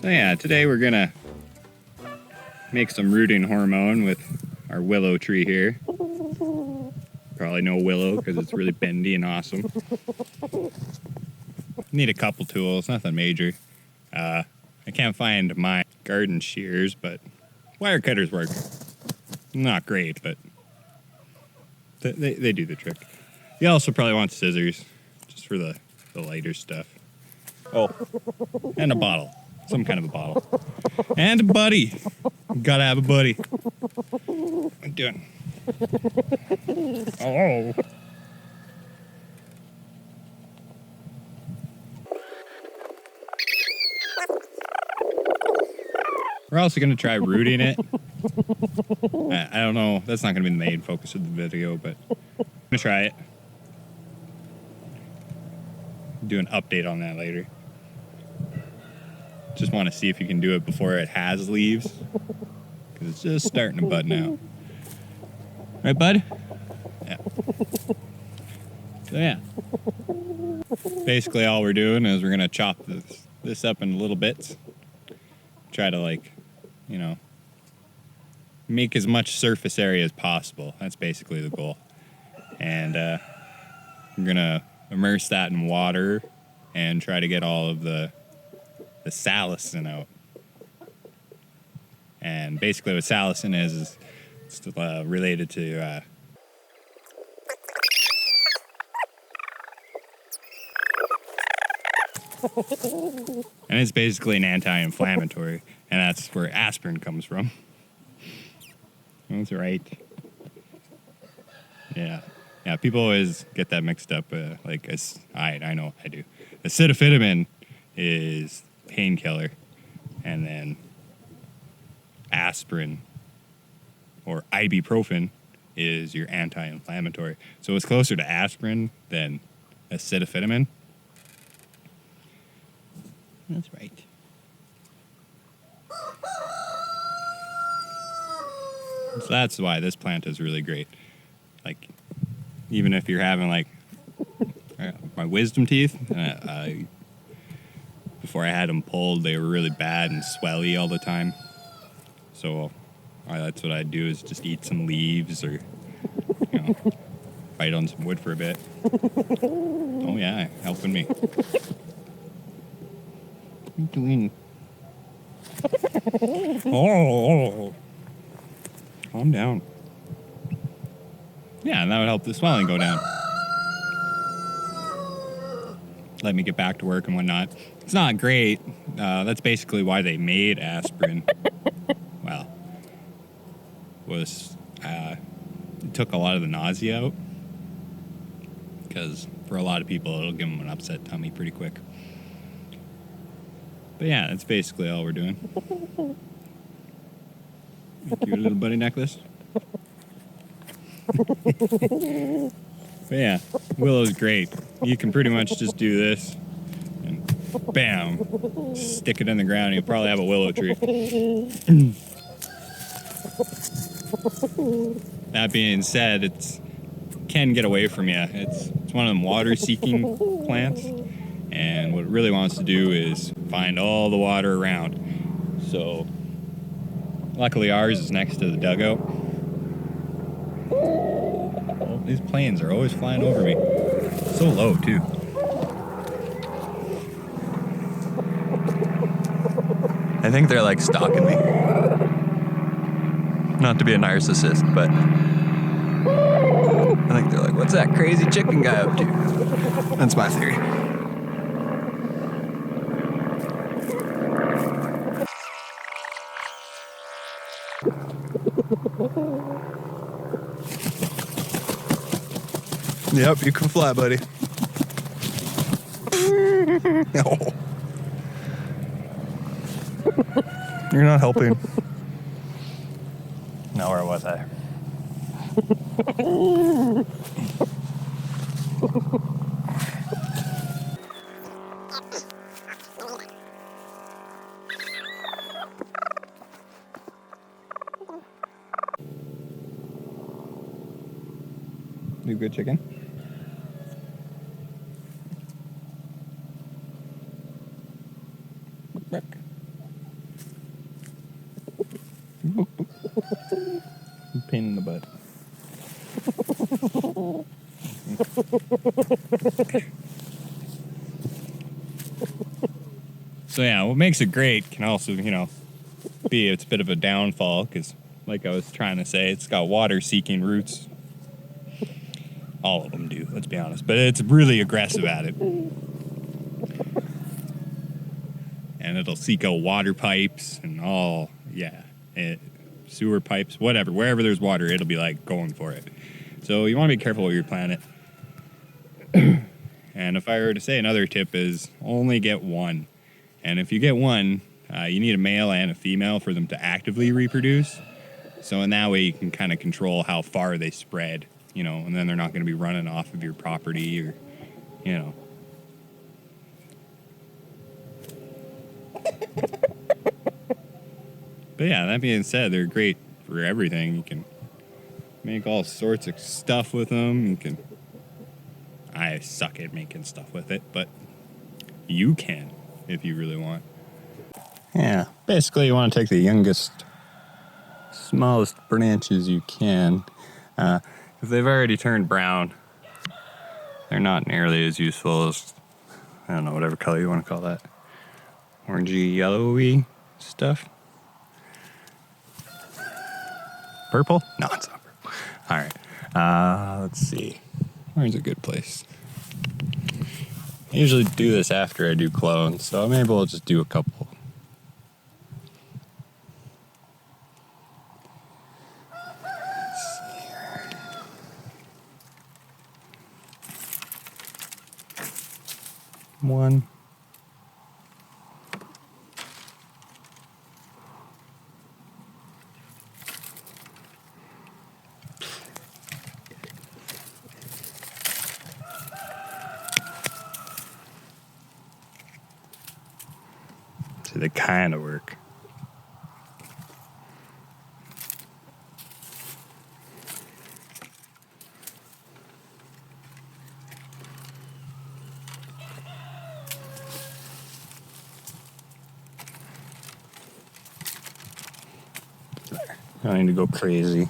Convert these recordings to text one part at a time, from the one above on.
So yeah, today we're gonna make some rooting hormone with our willow tree here. Probably know willow because it's really bendy and awesome. Need a couple tools, nothing major. I can't find my garden shears, but wire cutters work. Not great, but they do the trick. You also probably want scissors, just for the lighter stuff. Oh, and a bottle. Some kind of a bottle. And a buddy. Gotta have a buddy. What am I doing? Oh. We're also going to try rooting it. I don't know. That's not going to be the main focus of the video, but I'm going to try it. Do an update on that later. Just want to see if you can do it before it has leaves. Because it's just starting to bud now. Right, bud? Yeah. So yeah. Basically all we're doing is we're going to chop this up in little bits. Try to make as much surface area as possible. That's basically the goal. And I'm going to immerse that in water and try to get all of the salicin out. And basically what salicin is it's related to and it's basically an anti-inflammatory, and that's where aspirin comes from. That's right. Yeah, people always get that mixed up. I know I do. Acetaminophen is painkiller, and then aspirin or ibuprofen is your anti-inflammatory. So it's closer to aspirin than acetaminophen. That's right. So that's why this plant is really great. Like, even if you're having my wisdom teeth, before I had them pulled, they were really bad and swelly all the time. So that's what I'd do, is just eat some leaves or, bite on some wood for a bit. Oh yeah, helping me. What are you doing? Oh, calm down. Yeah, and that would help the swelling go down. Let me get back to work and whatnot. It's not great. That's basically why they made aspirin. Well, it took a lot of the nausea out. Because for a lot of people, it'll give them an upset tummy pretty quick. But yeah, that's basically all we're doing. Cute little bunny necklace. But yeah, Willow's great. You can pretty much just do this and bam, stick it in the ground and you'll probably have a willow tree. That being said, it can get away from you. It's one of them water-seeking plants, and what it really wants to do is find all the water around. So luckily ours is next to the dugout. Oh, these planes are always flying over me. So low too. I think they're like stalking me. Not to be a narcissist, but I think they're like, what's that crazy chicken guy up to? That's my theory. Yep, you can fly, buddy. No. You're not helping. Now where was I? You good, chicken? Pain in the butt. So yeah, what makes it great can also, be it's a bit of a downfall because, like I was trying to say, it's got water-seeking roots. All of them do, let's be honest. But it's really aggressive at it. And it'll seek out water pipes and sewer pipes, whatever. Wherever there's water, it'll be like going for it. So you want to be careful where you plant it. And if I were to say another tip is only get one. And if you get one, you need a male and a female for them to actively reproduce. So in that way you can kind of control how far they spread, and then they're not going to be running off of your property or, But yeah, that being said, they're great for everything. You can make all sorts of stuff with them. I suck at making stuff with it, but you can if you really want. Yeah, basically you want to take the youngest, smallest branches you can. If they've already turned brown, they're not nearly as useful as, I don't know, whatever color you want to call that. Orangey, yellowy stuff. Purple? No, it's not purple. All right. Let's see. Where's a good place? I usually do this after I do clones, so maybe we'll just do a couple. Let's see here. One. They kind of work. There. I don't need to go crazy.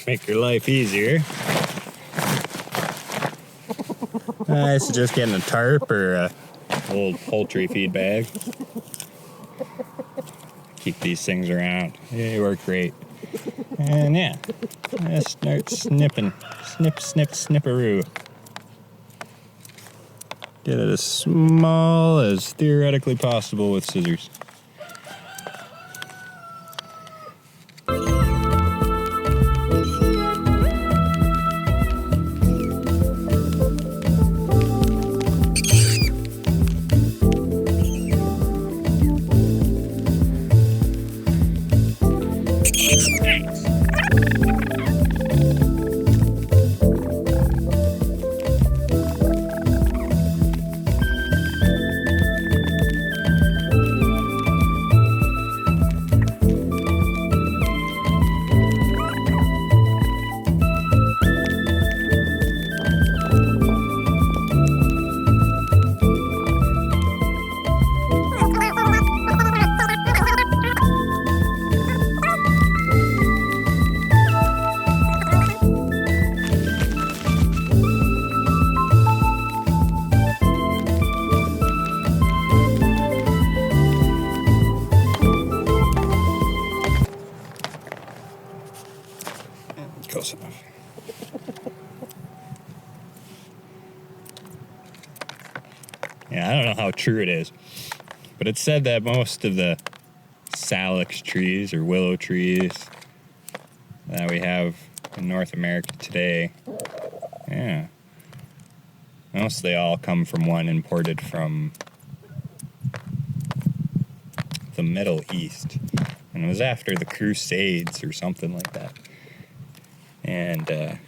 Make your life easier. I suggest getting a tarp or a old poultry feed bag. Keep these things around. They work great. And yeah, just start snipping. Snip, snip, snipperoo. Get it as small as theoretically possible with scissors. Close enough. Yeah, I don't know how true it is, but it's said that most of the Salix trees or willow trees that we have in North America today, yeah, mostly all come from one imported from the Middle East. And it was after the Crusades or something like that. And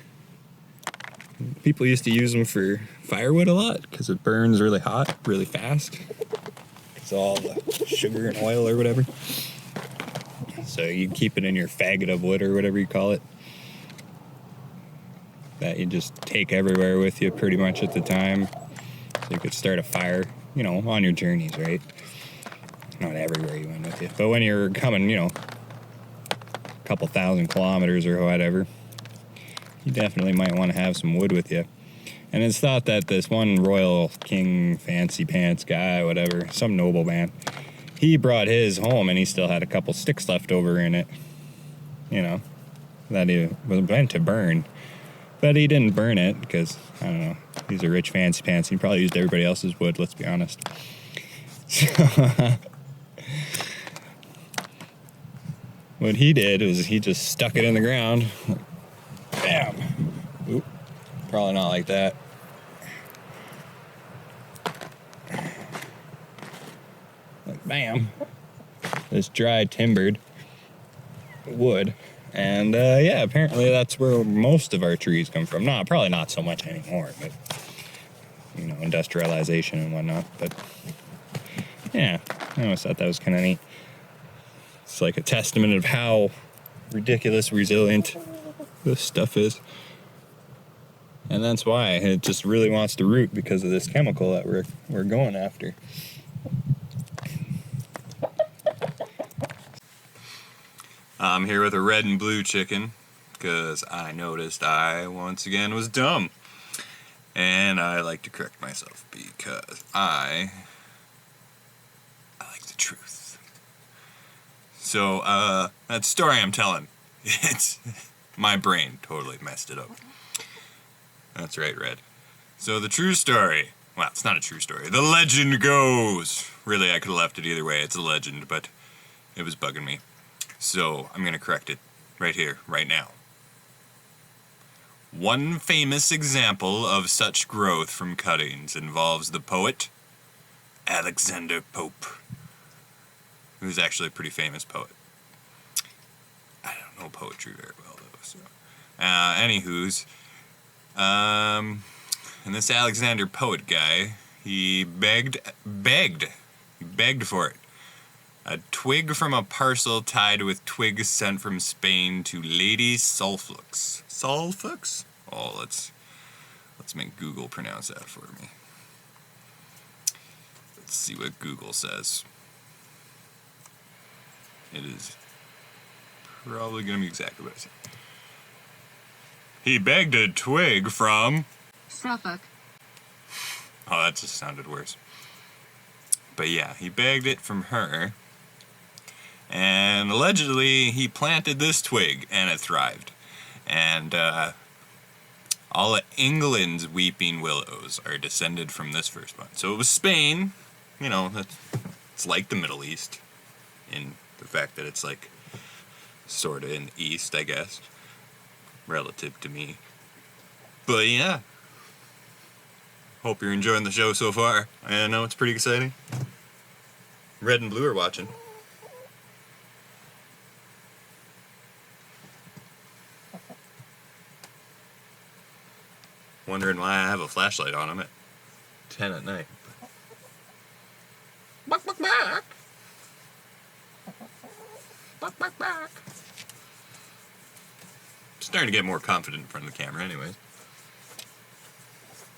people used to use them for firewood a lot because it burns really hot, really fast. It's all the sugar and oil or whatever. So you keep it in your faggot of wood or whatever you call it. That you just take everywhere with you pretty much at the time. So you could start a fire, you know, on your journeys, right? Not everywhere you went with you. But when you're coming, you know, a couple thousand kilometers or whatever, you definitely might want to have some wood with you. And it's thought that this one royal king, fancy pants guy, whatever, some nobleman, he brought his home and he still had a couple sticks left over in it, you know, that he was meant to burn. But he didn't burn it because, I don't know, he's a rich fancy pants. He probably used everybody else's wood, let's be honest. So, what he did was he just stuck it in the ground. Bam. Oop. Probably not like that. Like bam. This dry timbered wood. And yeah, apparently that's where most of our trees come from. Probably not so much anymore, but you know, industrialization and whatnot. But yeah, I always thought that was kind of neat. It's like a testament of how ridiculous resilient this stuff is. And that's why it just really wants to root, because of this chemical that we're going after. I'm here with a red and blue chicken because I noticed I once again was dumb. And I like to correct myself because I like the truth. So that story I'm telling, it's my brain totally messed it up. That's right, Red. So the true story, well, it's not a true story. The legend goes. Really, I could have left it either way. It's a legend, but it was bugging me. So I'm going to correct it right here, right now. One famous example of such growth from cuttings involves the poet Alexander Pope, who's actually a pretty famous poet. I don't know poetry very well, though. So, anywho's, and this Alexander Poet guy, he begged for it. A twig from a parcel tied with twigs sent from Spain to Lady Salflux. Salflux? Oh, let's make Google pronounce that for me. Let's see what Google says. It is probably going to be exactly what I said. He begged a twig from Suffolk. Oh, that just sounded worse. But yeah, he begged it from her. And allegedly, he planted this twig, and it thrived. And all of England's weeping willows are descended from this first one. So it was Spain. You know, it's like the Middle East, in the fact that it's like sort of in the East, I guess, relative to me. But yeah, hope you're enjoying the show so far. I know it's pretty exciting. Red and blue are watching. wondering why I have a flashlight on them at 10 at night. Buck, buck, buck. Buck, buck, buck. Starting to get more confident in front of the camera anyways.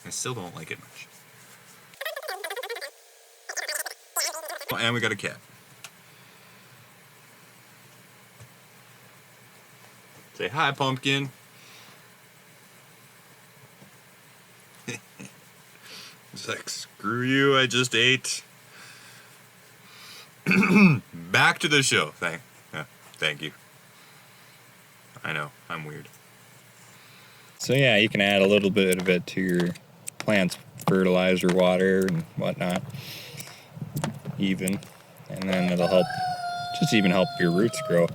I still don't like it much. Oh, and we got a cat. Say hi, Pumpkin. It's like, screw you, I just ate. Back to the show. Thank you. I know, I'm weird. So yeah, you can add a little bit of it to your plants, fertilizer, water, and whatnot. Even. And then it'll help, just even help your roots grow.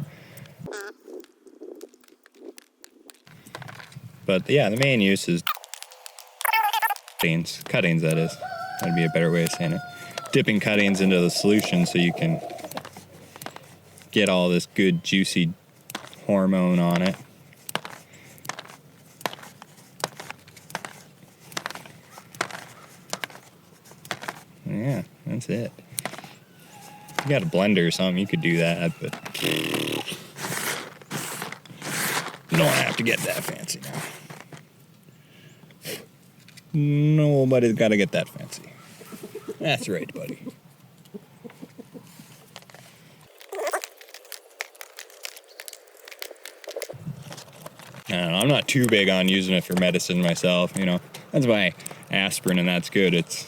But yeah, the main use is cuttings that is. That'd be a better way of saying it. Dipping cuttings into the solution so you can get all this good juicy hormone on it. Yeah, that's it. If you got a blender or something, you could do that, but you don't have to get that fancy now. Nobody's got to get that fancy. That's right, buddy. I don't know, I'm not too big on using it for medicine myself, you know. That's why aspirin, and that's good. It's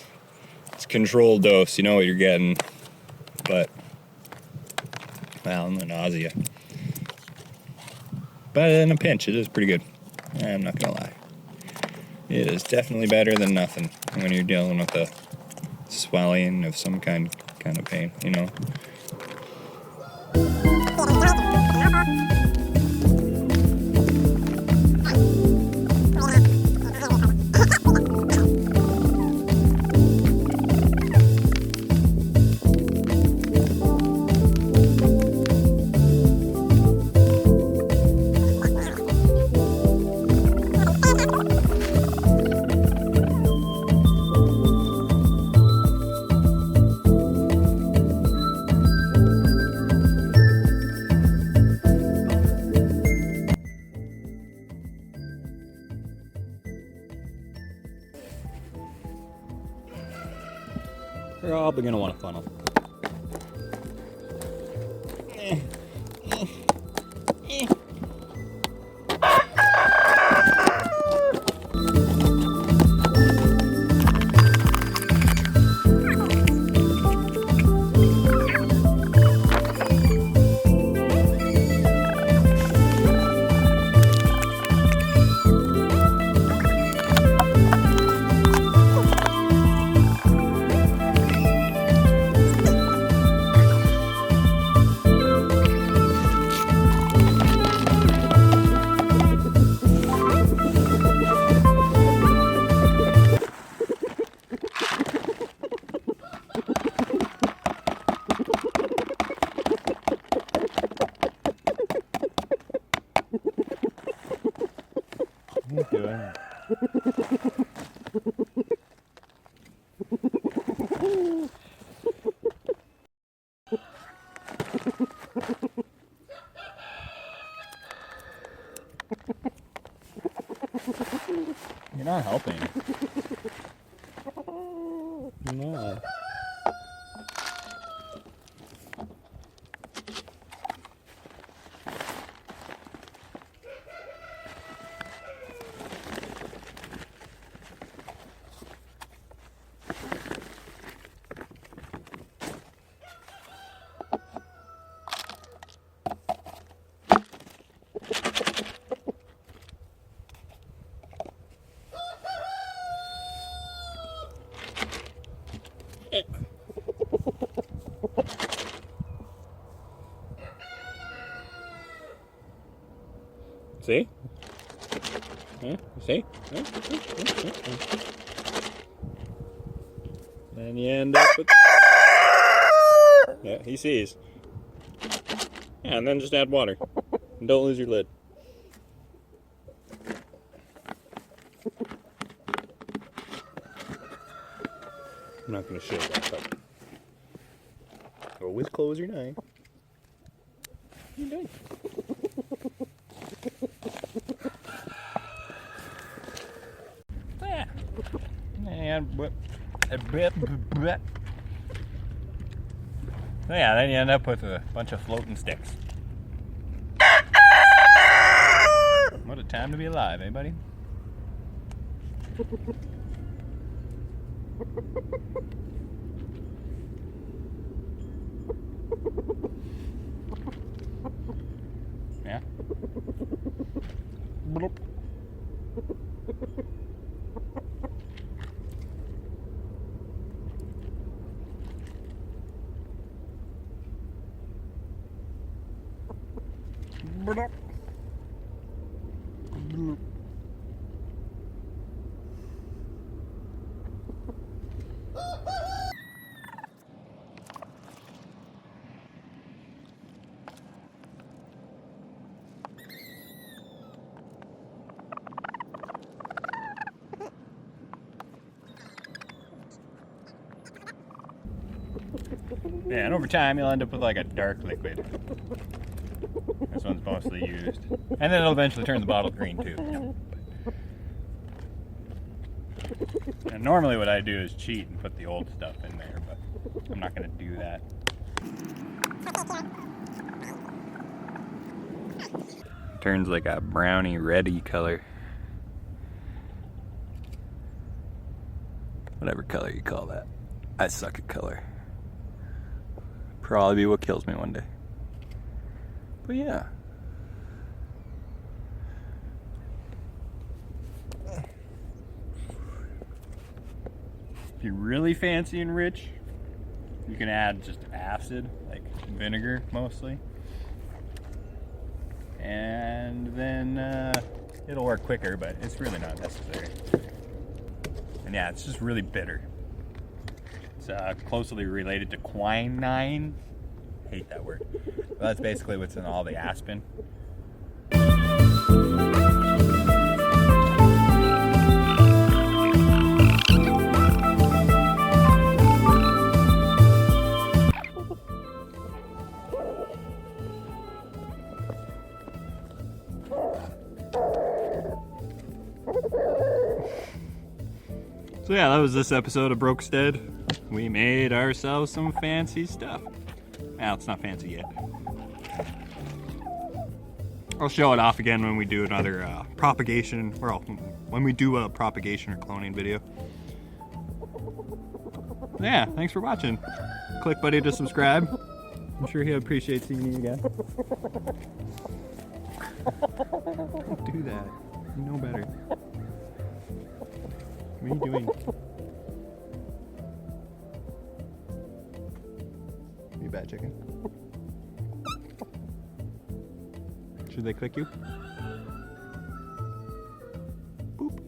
controlled dose, you know what you're getting. But, well, the nausea. But in a pinch, it is pretty good. I'm not gonna lie. It is definitely better than nothing when you're dealing with a swelling of some kind of pain, you know. You're probably going to want a funnel. Good. You're not helping. No. See? Yeah, see? Then you end up with... Yeah, he sees. Yeah, and then just add water. And don't lose your lid. I'm not going to show that, but always close your eye. What are you doing? Yeah. And yeah, then you end up with a bunch of floating sticks. What a time to be alive, eh, buddy? Yeah. Bloop. Bloop. Bloop. Yeah, and over time you'll end up with like a dark liquid. This one's mostly used. And then it'll eventually turn the bottle green too. Yeah. And normally what I do is cheat and put the old stuff in there, but I'm not going to do that. Turns like a browny reddy color. Whatever color you call that. I suck at color. Probably be what kills me one day. But yeah. If you're really fancy and rich, you can add just acid, like vinegar mostly. And then it'll work quicker, but it's really not necessary. And yeah, it's just really bitter. It's closely related to quinine. Hate that word. Well, that's basically what's in all the aspen. So yeah, that was this episode of Brokestead. We made ourselves some fancy stuff. Well, it's not fancy yet. I'll show it off again when we do another propagation, or when we do a propagation or cloning video. Yeah, thanks for watching. Click buddy to subscribe. I'm sure he'll appreciate seeing you again. Don't do that. You know better. What are you doing? You bad chicken. Should they click you? Boop.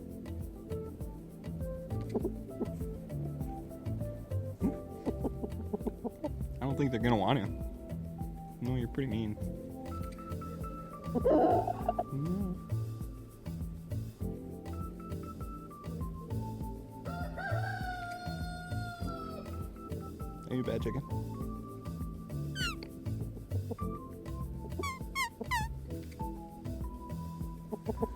I don't think they're gonna want to. No, you're pretty mean. No. Are you bad chicken? Ha ha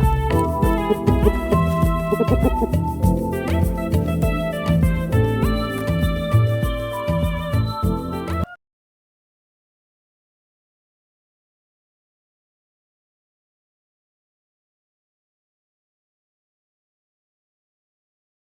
ha.